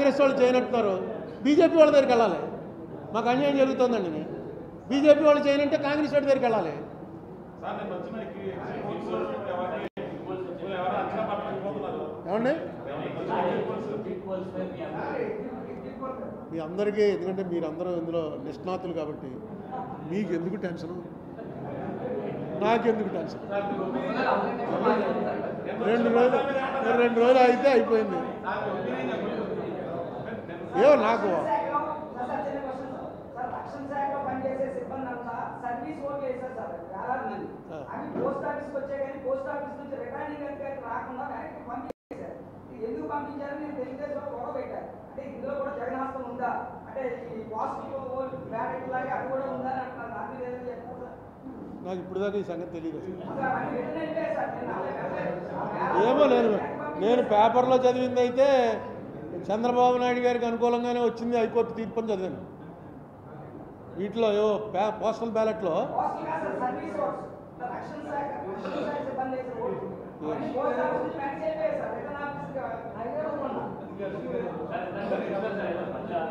కాంగ్రెస్ వాళ్ళు చేయనంటున్నారు, బీజేపీ వాళ్ళ దగ్గరికి వెళ్ళాలి. మాకు అన్యాయం జరుగుతుందండి. బీజేపీ వాళ్ళు చేయనంటే కాంగ్రెస్ వాళ్ళ దగ్గరికి వెళ్ళాలి. ఏమండి మీ అందరికీ, ఎందుకంటే మీరందరూ ఇందులో నిష్ణాతులు కాబట్టి మీకు ఎందుకు టెన్షను, నాకెందుకు టెన్షన్? 2 రోజులు అయితే అయిపోయింది. ఏమో నాకు నాకు ఇప్పుడు దాకా ఈ సంగతి తెలియదు. ఏమో నేను పేపర్లో చదివింది అయితే చంద్రబాబు నాయుడు గారికి అనుకూలంగానే వచ్చింది హైకోర్టు తీర్పు అని చదివాను. వీటిలో ఏవో పోస్టల్ బ్యాలెట్లో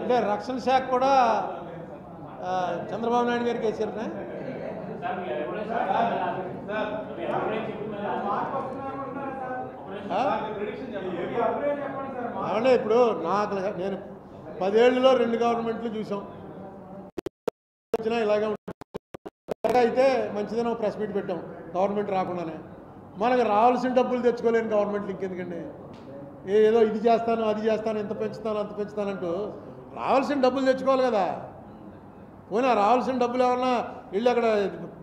అంటే రక్షణ శాఖ కూడా చంద్రబాబు నాయుడు గారికి వేసారనే. అవునే ఇప్పుడు నాకు నేను 10 ఏళ్ళలో 2 గవర్నమెంట్లు చూసాం. ఇలాగే అయితే మంచిదని ఒక ప్రెస్ మీట్ పెట్టాం గవర్నమెంట్ రాకుండానే. మనకు రావాల్సిన డబ్బులు తెచ్చుకోలేని గవర్నమెంట్లు ఇంకెందుకండి? ఏదో ఇది చేస్తాను అది చేస్తాను ఇంత పెంచుతాను అంత పెంచుతానంటూ రావాల్సిన డబ్బులు తెచ్చుకోవాలి కదా. పోయినా రావాల్సిన డబ్బులు ఏమన్నా వీళ్ళు అక్కడ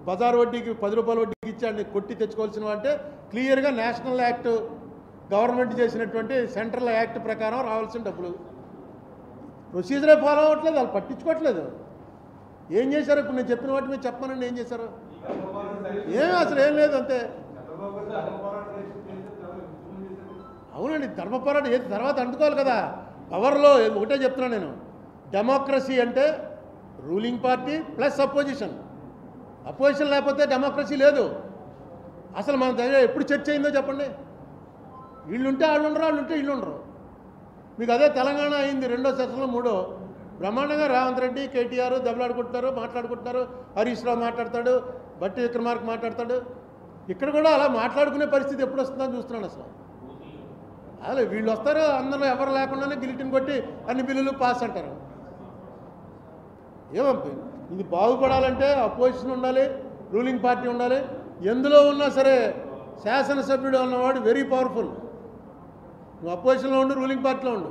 బజార్ వడ్డీకి 10 రూపాయల వడ్డీకి ఇచ్చాండి కొట్టి తెచ్చుకోవాల్సినవి అంటే క్లియర్గా నేషనల్ యాక్ట్ గవర్నమెంట్ చేసినటువంటి సెంట్రల్ యాక్ట్ ప్రకారం రావాల్సిన డబ్బులు. ప్రొసీజరే ఫాలో అవ్వట్లేదు, వాళ్ళు పట్టించుకోవట్లేదు. ఏం చేశారు? ఇప్పుడు నేను చెప్పిన వాటి మీద చెప్పమనండి ఏం చేశారు? ఏమీ అసలు ఏం లేదు అంతే. అవునండి, ధర్మ పోరాటం ఏది తర్వాత అందుకోవాలి కదా. పవర్లో ఒకటే చెప్తున్నాను నేను, డెమోక్రసీ అంటే ruling party plus opposition. Opposition లేకపోతే డెమోక్రసీ లేదు. అసలు మన దగ్గర ఎప్పుడు చర్చ అయిందో చెప్పండి. వీళ్ళుంటే వాళ్ళు ఉండరు, వాళ్ళు ఉంటే వీళ్ళు ఉండరు. మీకు అదే తెలంగాణ అయింది 2వ సెషన్లో 3వ బ్రహ్మాండంగా రేవంత్ రెడ్డి కేటీఆర్ దెబ్బలాడుకుంటున్నారు, మాట్లాడుకుంటున్నారు. హరీష్ రావు మాట్లాడతాడు, బట్టి విక్రమార్క మాట్లాడతాడు. ఇక్కడ కూడా అలా మాట్లాడుకునే పరిస్థితి ఎప్పుడు వస్తుందని చూస్తున్నాను. అసలు వీళ్ళు వస్తారు, అందరూ ఎవరు లేకుండానే గిలిటిని కొట్టి అన్ని బిల్లులు పాస్ అంటారు. ఏమో ఇది బాగుపడాలంటే అపోజిషన్ ఉండాలి, రూలింగ్ పార్టీ ఉండాలి. ఎందులో ఉన్నా సరే శాసనసభ్యుడు ఉన్నవాడు వెరీ పవర్ఫుల్. నువ్వు అపోజిషన్లో ఉండు, రూలింగ్ పార్టీలో ఉండు.